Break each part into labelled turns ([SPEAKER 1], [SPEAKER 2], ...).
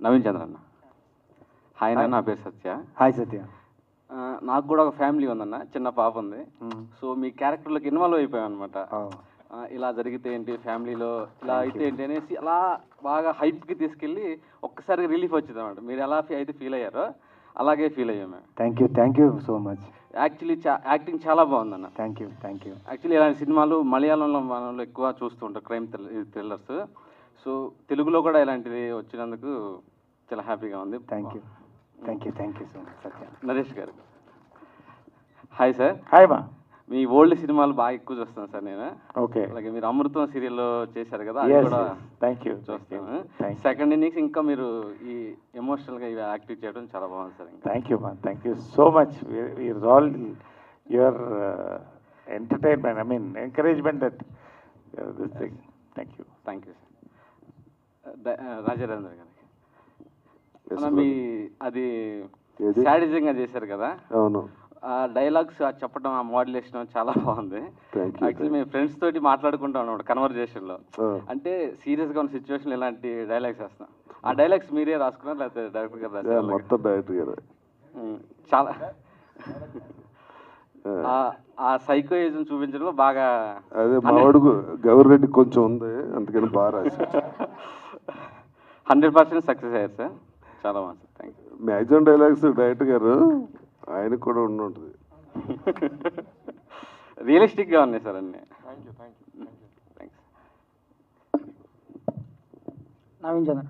[SPEAKER 1] నవీన్ చంద్ర అన్న. హాయ్ అన్న, నా పేరు సత్య.
[SPEAKER 2] హాయ్ సత్య.
[SPEAKER 1] నాకు కూడా ఒక ఫ్యామిలీ ఉందన్న, చిన్న పాప ఉంది. సో మీ క్యారెక్టర్లోకి ఇన్వాల్వ్ అయిపోయాం అనమాట. ఇలా జరిగితే ఏంటి, ఫ్యామిలీలో ఇలా అయితే ఏంటి అనేసి అలా బాగా హైప్కి తీసుకెళ్ళి ఒక్కసారి రిలీఫ్ వచ్చింది అనమాట. మీరు ఎలా అయితే ఫీల్ అయ్యారో అలాగే ఫీల్ అయ్యాం మేము.
[SPEAKER 2] Thank you so much.
[SPEAKER 1] Actually acting చాలా బాగుందన్న.
[SPEAKER 2] Thank you.
[SPEAKER 1] యాక్చువల్లీ ఇలాంటి సినిమాలు మలయాళంలో మనలో ఎక్కువ చూస్తుంటారు, క్రైమ్ థ్రిల్లర్స్. సో తెలుగులో కూడా ఇలాంటిది వచ్చినందుకు చాలా హ్యాపీగా ఉంది.
[SPEAKER 2] థ్యాంక్ యూ సో మచ్ సత్య.
[SPEAKER 1] నరేష్ గారు హాయ్ సార్.
[SPEAKER 2] హాయ్ మా.
[SPEAKER 1] మీ ఓల్డ్ సినిమాలు బాగా ఎక్కువ చూస్తాను సార్ నేను.
[SPEAKER 2] ఓకే.
[SPEAKER 1] అలాగే మీరు అమృతం సీరియల్లో చేశారు కదా, అది కూడా
[SPEAKER 2] థ్యాంక్ యూ
[SPEAKER 1] చూస్తాను. సెకండ్ ఇన్నింగ్స్ ఇంకా మీరు ఈ ఎమోషనల్గా ఇవి యాక్టివ్ చేయడం చాలా బాగుంది సార్.
[SPEAKER 2] థ్యాంక్ యూ మా. Thank you so much. We are all your entertainment, I mean encouragement that this thing. Thank you
[SPEAKER 1] sir. Rajarendra గారికి మీ అది సాడిజంగా చేశారు కదా.
[SPEAKER 3] అవును.
[SPEAKER 1] ఆ డైలాగ్స్ చెప్పడం, ఆ మోడ్యులేషన్ చాలా బాగుంది. యాక్చువల్లీ మేము ఫ్రెండ్స్ తోటి మాట్లాడుకుంటాం అన్నమాట కన్వర్జేషన్లో. అంటే సీరియస్గా ఉన్న సిచ్యువేషన్ ఇలాంటి డైలాగ్స్ వేస్తాం. ఆ డైలాగ్స్ మీరే రాసుకున్నారు లేకపోతే డైరెక్టర్ గారు రాశారు?
[SPEAKER 3] మొత్తం డైరెక్టర్ గారు.
[SPEAKER 1] చాలా ఆ సైకోయిజం చూపించడంలో బాగా
[SPEAKER 3] అదే మా వాడుకు గౌరెడ్డి కొంచెం ఉంది, అందుకని బాగా రాశారు.
[SPEAKER 1] 100% సక్సెస్ అయ్యారు సార్. చాలా బాగుంది sir. Thank you.
[SPEAKER 3] Maximum dialogues director గారు ఆయనకు కూడా ఉంటుంది.
[SPEAKER 1] రియలిస్టిక్గా ఉన్నాయి సార్ అన్నీ. Thanks.
[SPEAKER 4] Naveen Chandra.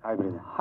[SPEAKER 2] Hi brother.
[SPEAKER 4] Hi.